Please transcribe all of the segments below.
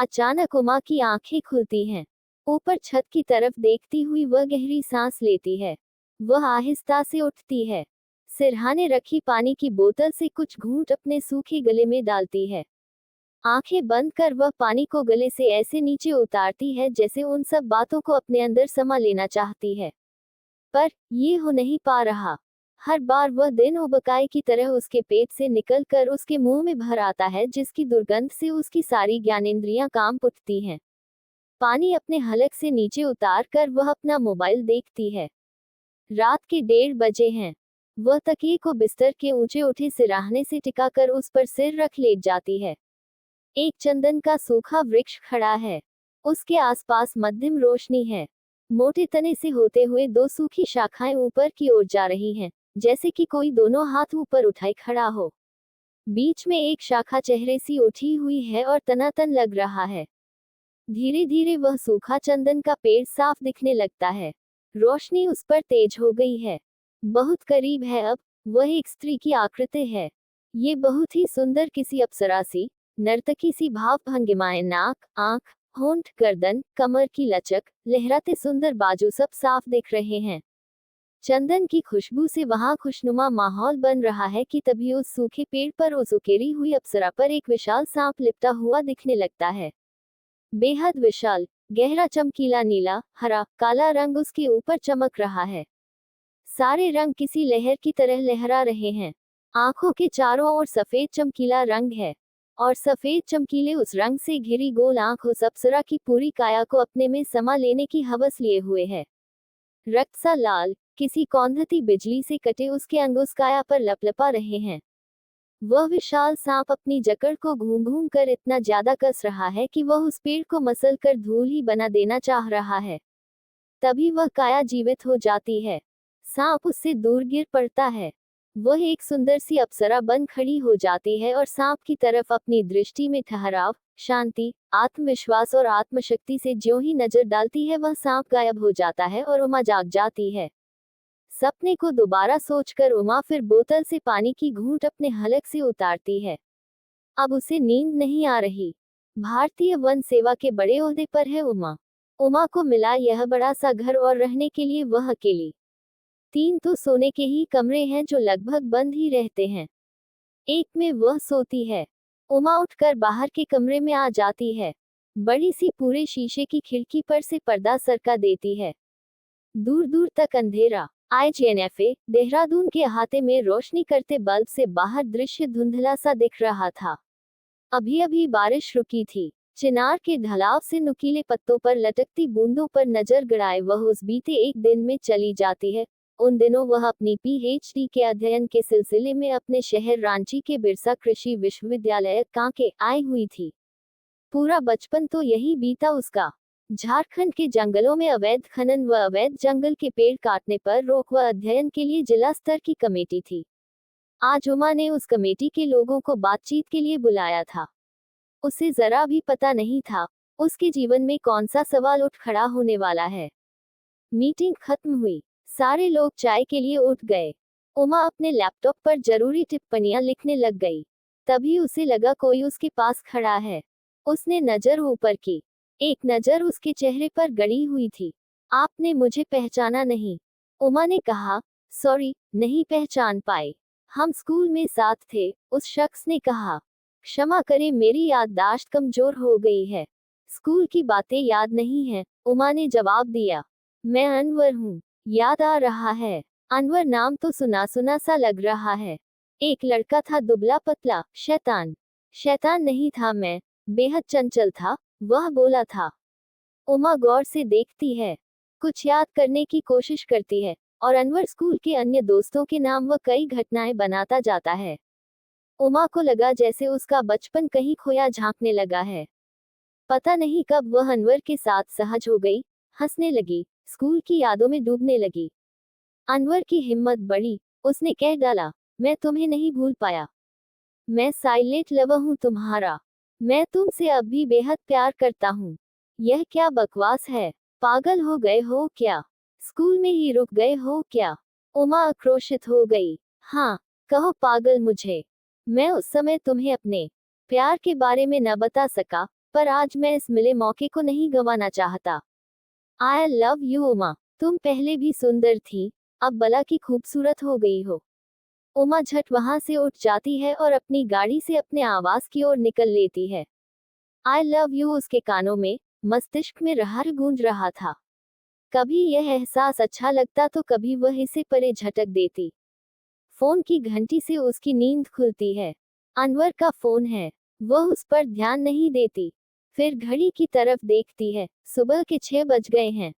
अचानक उमा की आंखें खुलती हैं। ऊपर छत की तरफ देखती हुई वह गहरी सांस लेती है। वह आहिस्ता से उठती है। सिरहाने रखी पानी की बोतल से कुछ घूंट अपने सूखे गले में डालती है। आंखें बंद कर वह पानी को गले से ऐसे नीचे उतारती है जैसे उन सब बातों को अपने अंदर समा लेना चाहती है। पर ये हो नहीं पा रहा। हर बार वह दिन उबकाई की तरह उसके पेट से निकलकर उसके मुंह में भर आता है, जिसकी दुर्गंध से उसकी सारी ज्ञानेंद्रियां कांप उठती हैं। पानी अपने हलक से नीचे उतार कर वह अपना मोबाइल देखती है। रात के 1:30 बजे हैं। वह तकिए को बिस्तर के ऊंचे उठे सिराहने से टिकाकर उस पर सिर रख लेट जाती है। एक चंदन का सूखा वृक्ष खड़ा है। उसके आसपास मध्यम रोशनी है। मोटे तने से होते हुए दो सूखी शाखाएं ऊपर की ओर जा रही हैं, जैसे कि कोई दोनों हाथ ऊपर उठाए खड़ा हो। बीच में एक शाखा चेहरे सी उठी हुई है और तनातन लग रहा है। धीरे धीरे वह सूखा चंदन का पेड़ साफ दिखने लगता है। रोशनी उस पर तेज हो गई है। बहुत करीब है अब। वह एक स्त्री की आकृति है। ये बहुत ही सुंदर, किसी अप्सरा सी, नर्तकी सी भाव भंगिमाएं, नाक, आंख, होंठ, गर्दन, कमर की लचक, लहराते सुंदर बाजू सब साफ दिख रहे हैं। चंदन की खुशबू से वहां खुशनुमा माहौल बन रहा है कि तभी उस सूखे पेड़ पर उस उकेरी हुई अप्सरा पर एक विशाल सांप लिपटा हुआ दिखने लगता है। बेहद विशाल, गहरा चमकीला नीला, हरा, काला रंग उसके ऊपर चमक रहा है। सारे रंग किसी लहर की तरह लहरा रहे हैं। आंखों के चारों ओर सफेद चमकीला रंग है और सफेद चमकीले उस रंग से घिरी गोल आंख उस अप्सरा की पूरी काया को अपने में समा लेने की हवस लिए हुए है। रक्त सा लाल, किसी कौंधती बिजली से कटे उसके अंग उस काया पर लपलपा रहे हैं। वह विशाल सांप अपनी जकड़ को घूम घूम कर इतना ज्यादा कस रहा है कि वह उस पेड़ को मसल कर धूल ही बना देना चाह रहा है। तभी वह काया जीवित हो जाती है। सांप उससे दूर गिर पड़ता है। वह एक सुंदर सी अप्सरा बन खड़ी हो जाती है और सांप की तरफ अपनी दृष्टि में ठहराव, शांति, आत्मविश्वास और आत्मशक्ति से ज्यों ही नजर डालती है, वह सांप गायब हो जाता है और उमा जाग जाती है। सपने को दोबारा सोचकर उमा फिर बोतल से पानी की घूंट अपने हलक से उतारती है। अब उसे नींद नहीं आ रही। भारतीय वन सेवा के बड़े ओहदे पर है उमा। उमा को मिला यह बड़ा सा घर और रहने के लिए वह अकेली। 3 तो सोने के ही कमरे हैं जो लगभग बंद ही रहते हैं। एक में वह सोती है। उमा उठकर बाहर के कमरे में आ जाती है। बड़ी सी पूरे शीशे की खिड़की पर से पर्दा सरका देती है। दूर दूर तक अंधेरा। IGNFA, देहरादून के अहाते में रोशनी करते बल्ब से बाहर दृश्य धुंधला सा दिख रहा था। अभी अभी बारिश रुकी थी। चिनार के ढलाव से नुकीले पत्तों पर लटकती बूंदों पर नजर गड़ाए वह उस बीते एक दिन में चली जाती है। उन दिनों वह अपनी PhD के अध्ययन के सिलसिले में अपने शहर रांची के बिरसा कृषि विश्वविद्यालय कांके आई हुई थी। पूरा बचपन तो यही बीता उसका। झारखंड के जंगलों में अवैध खनन व अवैध जंगल के पेड़ काटने पर रोक व अध्ययन के लिए जिला स्तर की कमेटी थी। आज उमा ने उस कमेटी के लोगों को बातचीत के लिए बुलाया था। उसे जरा भी पता नहीं था उसके जीवन में कौन सा सवाल उठ खड़ा होने वाला है। मीटिंग खत्म हुई। सारे लोग चाय के लिए उठ गए। उमा अपने लैपटॉप पर जरूरी टिप्पणियां लिखने लग गई। तभी उसे लगा कोई उसके पास खड़ा है। उसने नजर ऊपर की। एक नजर उसके चेहरे पर गड़ी हुई थी। आपने मुझे पहचाना नहीं? उमा ने कहा। सॉरी, नहीं पहचान पाए। हम स्कूल में साथ थे, उस शख्स ने कहा। क्षमा करें, मेरी याददाश्त कमजोर हो गई है। स्कूल की बातें याद नहीं है, उमा ने जवाब दिया। मैं अनवर हूँ। याद आ रहा है। अनवर नाम तो सुना सुना सा लग रहा है। एक लड़का था, दुबला पतला, शैतान। शैतान नहीं था मैं, बेहद चंचल था, वह बोला था। उमा गौर से देखती है। कुछ याद करने की कोशिश करती है और अनवर स्कूल के अन्य दोस्तों के नाम व कई घटनाएं बनाता जाता है। उमा को लगा जैसे उसका बचपन कहीं खोया झांकने लगा है। पता नहीं कब वह अनवर के साथ सहज हो गई, हंसने लगी, स्कूल की यादों में डूबने लगी। अनवर की हिम्मत बढ़ी। उसने कह डाला, मैं तुम्हें नहीं भूल पाया। मैं साइलेंट लवर हूँ तुम्हारा। मैं तुमसे अब भी बेहद प्यार करता हूँ। यह क्या बकवास है? पागल हो गए हो क्या? स्कूल में ही रुक गए हो क्या? उमा आक्रोशित हो गई। हाँ, कहो पागल मुझे। मैं उस समय तुम्हें अपने प्यार के बारे में न बता सका, पर आज मैं इस मिले मौके को नहीं गंवाना चाहता। आई लव यू उमा, तुम पहले भी सुंदर थी, अब भला की खूबसूरत हो गई हो। उमा झट वहां से उठ जाती है और अपनी गाड़ी से अपने आवास की ओर निकल लेती है। आई लव यू उसके कानों में, मस्तिष्क में रहर गूंज रहा था। कभी यह एहसास अच्छा लगता तो कभी वह इसे परे झटक देती। फोन की घंटी से उसकी नींद खुलती है। अनवर का फोन है। वह उस पर ध्यान नहीं देती। फिर घड़ी की तरफ देखती है। सुबह के 6 बज गए हैं।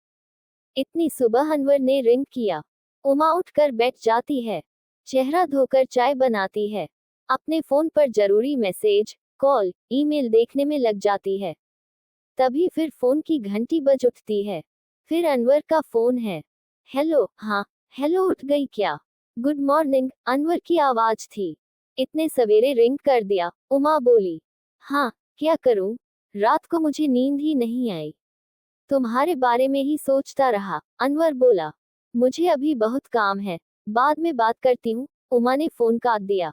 इतनी सुबह अनवर ने रिंग किया। उमा उठकर बैठ जाती है। चेहरा धोकर चाय बनाती है। अपने फोन पर जरूरी मैसेज, कॉल, ईमेल देखने में लग जाती है। तभी फिर फोन की घंटी बज उठती है। फिर अनवर का फोन है। हेलो, हाँ, हेलो, उठ गई क्या? गुड मॉर्निंग, अनवर की आवाज थी। इतने सवेरे रिंग कर दिया, उमा बोली। हाँ, क्या करूं? रात को मुझे नींद ही नहीं आई। तुम्हारे बारे में ही सोचता रहा, अनवर बोला। मुझे अभी बहुत काम है, बाद में बात करती हूँ, उमा ने फोन काट दिया।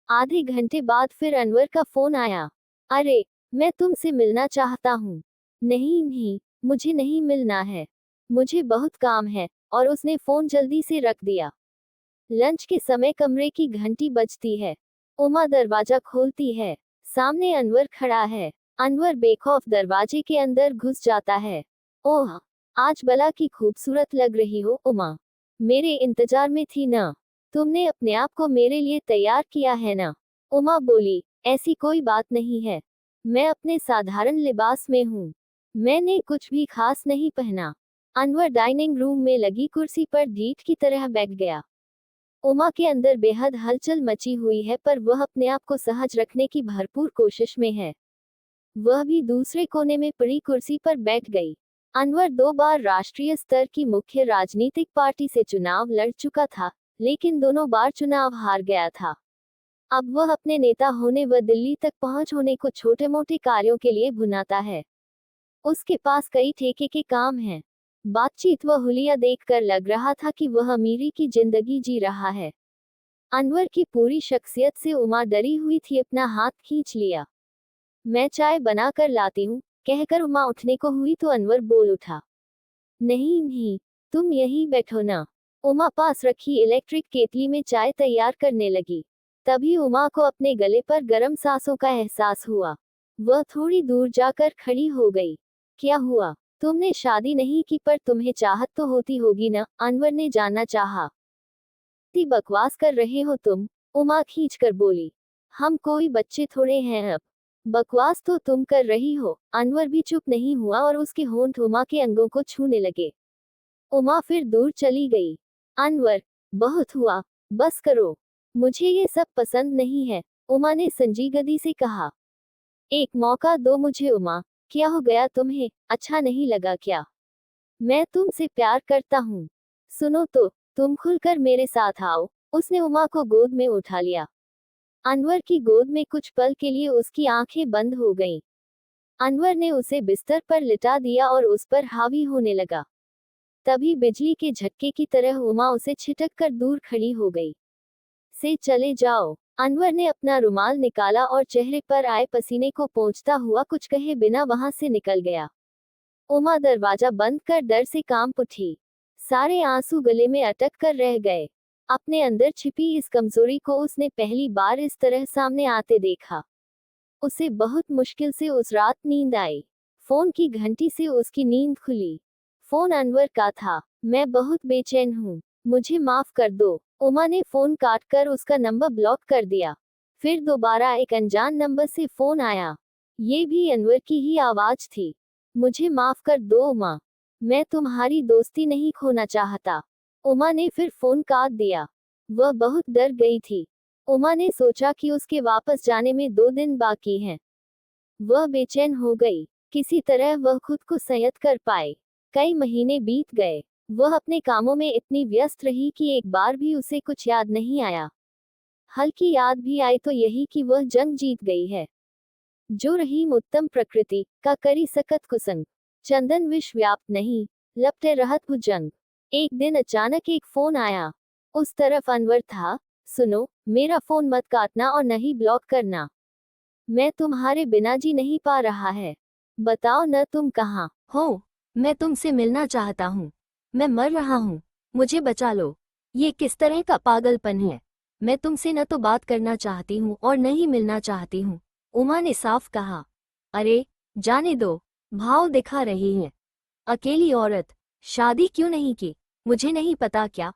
आधे घंटे बाद फिर अनवर का फोन आया। अरे, मैं तुमसे मिलना चाहता हूँ। नहीं नहीं, मुझे नहीं मिलना है, मुझे बहुत काम है, और उसने फोन जल्दी से रख दिया। लंच के समय कमरे की घंटी बजती है। उमा दरवाजा खोलती है। सामने अनवर खड़ा है। अनवर बेखौफ दरवाजे के अंदर घुस जाता है। ओह, आज भला की खूबसूरत लग रही हो उमा। मेरे इंतजार में थी ना? तुमने अपने आप को मेरे लिए तैयार किया है ना? उमा बोली, ऐसी कोई बात नहीं है। मैं अपने साधारण लिबास में हूँ। मैंने कुछ भी खास नहीं पहना। अनवर डाइनिंग रूम में लगी कुर्सी पर ढीठ की तरह बैठ गया। उमा के अंदर बेहद हलचल मची हुई है, पर वह अपने आप को सहज रखने की भरपूर कोशिश में है। वह भी दूसरे कोने में पड़ी कुर्सी पर बैठ गई। अनवर 2 बार राष्ट्रीय स्तर की मुख्य राजनीतिक पार्टी से चुनाव लड़ चुका था, लेकिन दोनों बार चुनाव हार गया था। अब वह अपने नेता होने व दिल्ली तक पहुंच होने को छोटे मोटे कार्यों के लिए भुनाता है। उसके पास कई ठेके के काम हैं। बातचीत व हुलिया देखकर लग रहा था कि वह अमीरी की जिंदगी जी रहा है। अनवर की पूरी शख्सियत से उमा डरी हुई थी। अपना हाथ खींच लिया। मैं चाय बना कर लाती हूँ, कहकर उमा उठने को हुई तो अनवर बोल उठा। नहीं नहीं, तुम यहीं बैठो ना। उमा पास रखी इलेक्ट्रिक केतली में चाय तैयार करने लगी। तभी उमा को अपने गले पर गर्म सांसों का एहसास हुआ। वह थोड़ी दूर जाकर खड़ी हो गई। क्या हुआ? तुमने शादी नहीं की, पर तुम्हें चाहत तो होती होगी ना? अनवर ने जानना चाहा। इतनी बकवास कर रहे हो तुम? उमा खींच कर बोली। हम कोई बच्चे थोड़े हैं अब। बकवास तो तुम कर रही हो। अनवर भी चुप नहीं हुआ और उसके होंठ उमा के अंगों को छूने लगे। उमा फिर दूर चली गई। अनवर, बहुत हुआ, बस करो। मुझे ये सब पसंद नहीं है, उमा ने संजीदगी से कहा। एक मौका दो मुझे उमा। क्या हो गया तुम्हें? अच्छा नहीं लगा क्या? मैं तुमसे प्यार करता हूँ। सुनो तो, तुम खुलकर मेरे साथ आओ। उसने उमा को गोद में उठा लिया। अनवर की गोद में कुछ पल के लिए उसकी आंखें बंद हो गईं। अनवर ने उसे बिस्तर पर लिटा दिया और उस पर हावी होने लगा। तभी बिजली के झटके की तरह उमा उसे छिटक कर दूर खड़ी हो गई। से चले जाओ। अनवर ने अपना रुमाल निकाला और चेहरे पर आए पसीने को पोंछता हुआ कुछ कहे बिना वहां से निकल गया। उमा दरवाजा बंद कर डर से कांप उठी। सारे आंसू गले में अटक कर रह गए। अपने अंदर छिपी इस कमजोरी को उसने पहली बार इस तरह सामने आते देखा। उसे बहुत मुश्किल से उस रात नींद आई। फोन की घंटी से उसकी नींद खुली। फोन अनवर का था। मैं बहुत बेचैन हूँ, मुझे माफ कर दो। उमा ने फोन काटकर उसका नंबर ब्लॉक कर दिया। फिर दोबारा एक अनजान नंबर से फोन आया। ये भी अनवर की ही आवाज थी। मुझे माफ कर दो उमा, मैं तुम्हारी दोस्ती नहीं खोना चाहता। उमा ने फिर फोन काट दिया। वह बहुत डर गई थी। उमा ने सोचा कि उसके वापस जाने में 2 दिन बाकी हैं। वह बेचैन हो गई। किसी तरह वह खुद को संयत कर पाए। कई महीने बीत गए। वह अपने कामों में इतनी व्यस्त रही कि एक बार भी उसे कुछ याद नहीं आया। हल्की याद भी आई तो यही कि वह जंग जीत गई है। जो रहीम उत्तम प्रकृति का करी सकत कुसंग, चंदन विष व्याप्त नहीं, लपटे रहत भुजंग। एक दिन अचानक एक फोन आया। उस तरफ अनवर था। सुनो, मेरा फोन मत काटना और नहीं ब्लॉक करना। मैं तुम्हारे बिना जी नहीं पा रहा है। बताओ न तुम कहाँ हो? मैं तुमसे मिलना चाहता हूँ। मैं मर रहा हूँ, मुझे बचा लो। ये किस तरह का पागलपन है? मैं तुमसे न तो बात करना चाहती हूँ और न ही मिलना चाहती हूँ, उमा ने साफ कहा। अरे जाने दो, भाव दिखा रही है। अकेली औरत, शादी क्यों नहीं की? मुझे नहीं पता क्या?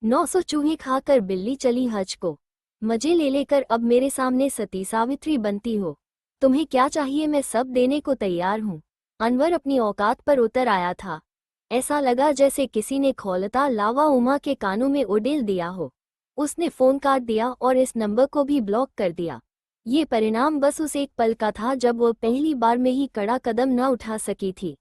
900 चूहे खाकर बिल्ली चली हज को। मजे ले लेकर अब मेरे सामने सती सावित्री बनती हो। तुम्हें क्या चाहिए, मैं सब देने को तैयार हूँ। अनवर अपनी औकात पर उतर आया था। ऐसा लगा जैसे किसी ने खौलता लावा उमा के कानों में उड़ेल दिया हो। उसने फोन काट दिया और इस नंबर को भी ब्लॉक कर दिया। ये परिणाम बस उस एक पल का था जब वो पहली बार में ही कड़ा कदम न उठा सकी थी।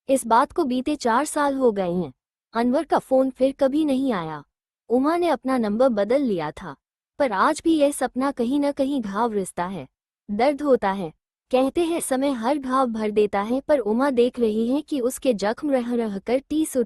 इस बात को बीते 4 साल हो गए हैं। अनवर का फोन फिर कभी नहीं आया। उमा ने अपना नंबर बदल लिया था, पर आज भी यह सपना कहीं न कहीं घाव रिश्ता है। दर्द होता है। कहते हैं समय हर घाव भर देता है, पर उमा देख रही है कि उसके जख्म रह रह कर टीस